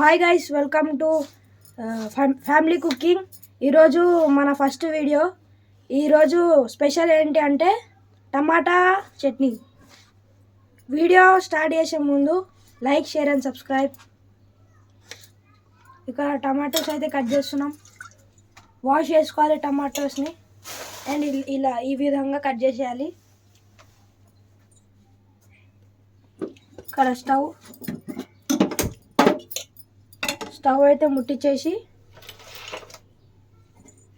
Hi guys, welcome to family cooking. ఈరోజు మన first video. ఈరోజు స్పెషల్ ఏంటి అంటే టమాటా చట్నీ. వీడియో స్టార్ట్ చేసే ముందు లైక్, షేర్ అండ్ సబ్స్క్రైబ్. ఇక్కడ టమాటోస్ అయితే కట్ చేస్తున్నాం. వాష్ చేసుకోవాలి టమాటోస్ని అండ్ ఇలా ఈ విధంగా కట్ చేసేయాలి. ఇక్కడ స్టవ్ అయితే ముట్టించేసి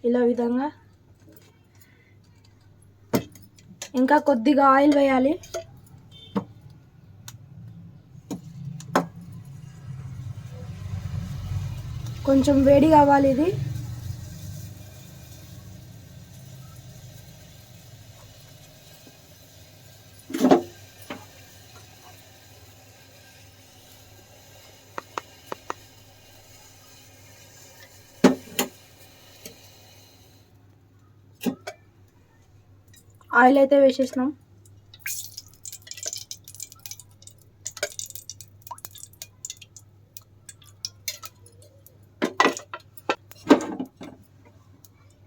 ఇలా విధంగా ఇంకా కొద్దిగా ఆయిల్ వేయాలి. కొంచెం వేడి కావాలి ఇది. ఆయిల్ అయితే వేసేసినాం.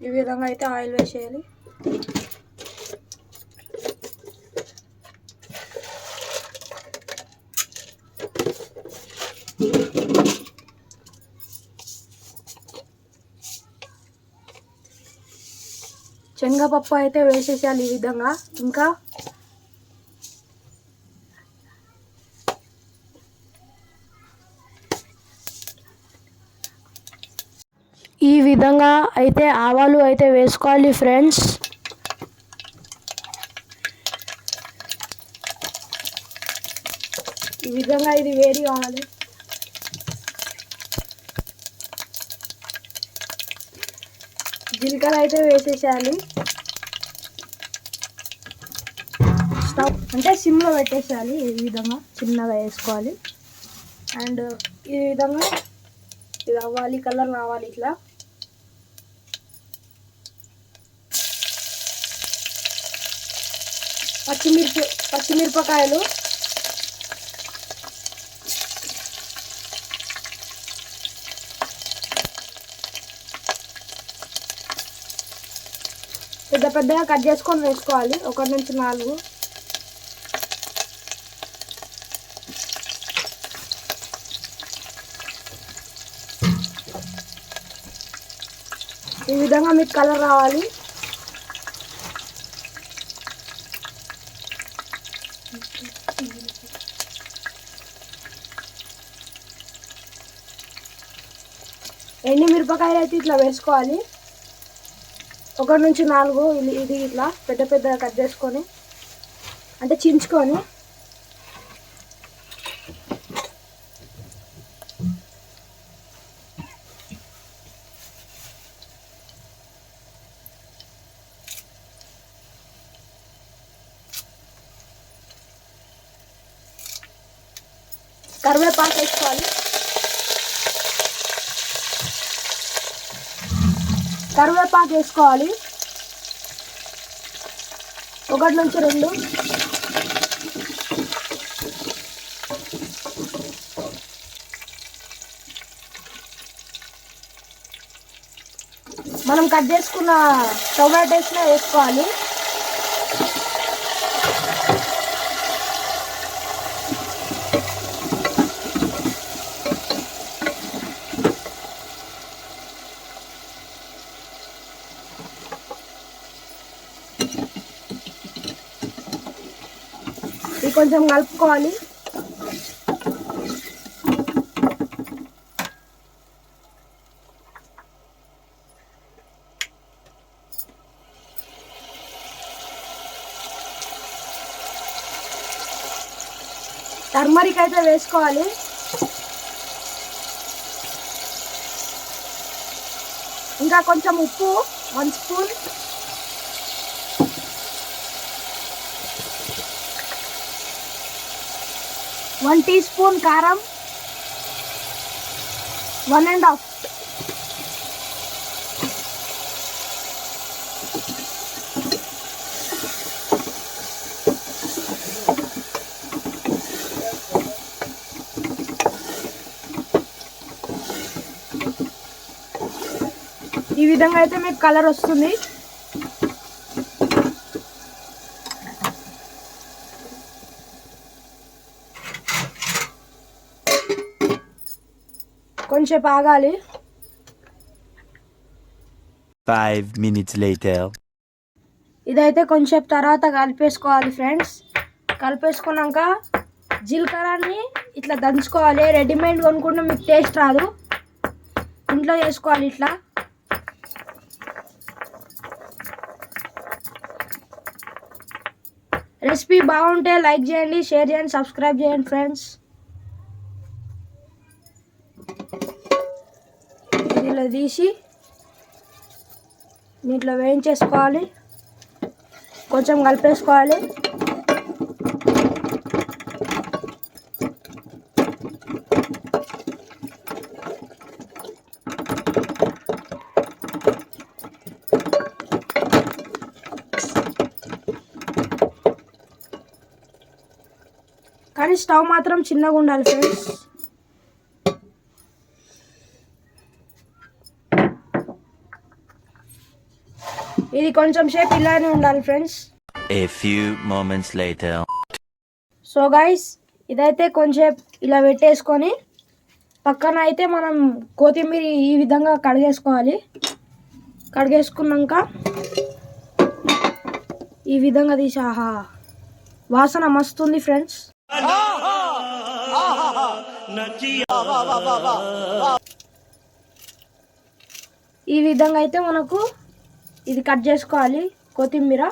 ఈ విధంగా అయితే ఆయిల్ వేసేయాలి. శనగపప్పు అయితే వేసేసేయాలి ఈ విధంగా. ఇంకా ఈ విధంగా అయితే ఆవాలు అయితే వేసుకోవాలి ఫ్రెండ్స్. ఈ విధంగా ఇది వేడి కావాలి. జీలకర్ర అయితే వేసేసేయాలి. స్టవ్ అంటే సిమ్లో పెట్టేసేయాలి. ఈ విధంగా చిన్నగా వేసుకోవాలి. అండ్ ఈ విధంగా ఇది అవ్వాలి, కలర్ రావాలి ఇట్లా. పచ్చిమిరపకాయలు పెద్ద పెద్దగా కట్ చేసుకొని వేసుకోవాలి. 1 నుంచి 4. ఈ విధంగా మీకు కలర్ రావాలి. ఎండి మిరపకాయలు అయితే ఇట్లా వేసుకోవాలి. 1 నుంచి 4 ఇది ఇట్లా పెద్ద పెద్దగా కట్ చేసుకొని అంటే చించుకొని కరివేపాకు వేసుకోవాలి. కరివేపాకు వేసుకోవాలి 1 నుంచి 2. మనం కట్ చేసుకున్న టొమాటోస్నే వేసుకోవాలి. ఇది కొంచెం కలుపుకోవాలి. టర్మరిక్ అయితే వేసుకోవాలి. ఇంకా కొంచెం ఉప్పు 1 స్పూన్. వన్ టీ స్పూన్ కారం, 1½ ఈ విధంగా అయితే మీకు కలర్ వస్తుంది. కొంచెం ఆగాలి. 5 minutes later. ఇదైతే కొంచెం తర్వాత కలిపేసుకోవాలి ఫ్రెండ్స్. కలిపేసుకున్నాక జీలకర్రని ఇట్లా దంచుకోవాలి. రెడీమేడ్ కొనుక్కుంటే మీకు టేస్ట్ రాదు, ఇంట్లో చేసుకోవాలి. ఇట్లా రెసిపీ బాగుంటే లైక్ చేయండి, షేర్ చేయండి, సబ్స్క్రైబ్ చేయండి ఫ్రెండ్స్. ఇలా తీసి దీంట్లో వేయించేసుకోవాలి, కొంచెం కలిపేసుకోవాలి. కానీ స్టవ్ మాత్రం చిన్నగా ఉండాలి ఫ్రెండ్స్. ఇది కొంచెం సేపు ఇలానే ఉండాలి friends. A few moments later. So guys, ఇదైతే కొంచెం ఇలా పెట్టేసుకొని పక్కన అయితే మనం కొత్తిమీర ఈ విధంగా కడిగేసుకోవాలి. కడిగేసుకున్నాక ఈ విధంగా తీసి, ఆహా వాసన మస్తుంది ఫ్రెండ్స్. ఈ విధంగా అయితే మనకు ఇది కట్ చేసుకోవాలి కొత్తిమీర.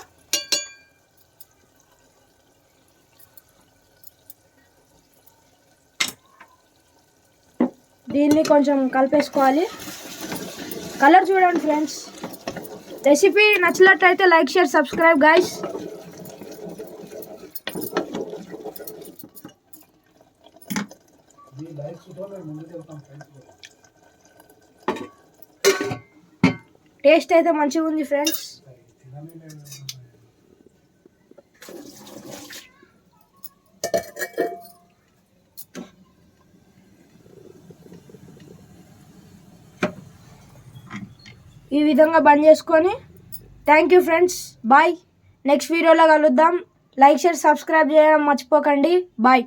దీన్ని కొంచెం కలిపేసుకోవాలి. కలర్ చూడండి ఫ్రెండ్స్. రెసిపీ నచ్చినట్లయితే like, share, subscribe guys. Taste అయితే మంచిగా ఉంది ఫ్రెండ్స్. ఈ విధంగా బంద్ చేసుకొని thank you friends. Bye. Next వీడియోలో కలుద్దాం. లైక్, షేర్, సబ్స్క్రైబ్ చేయడం మర్చిపోకండి. బాయ్.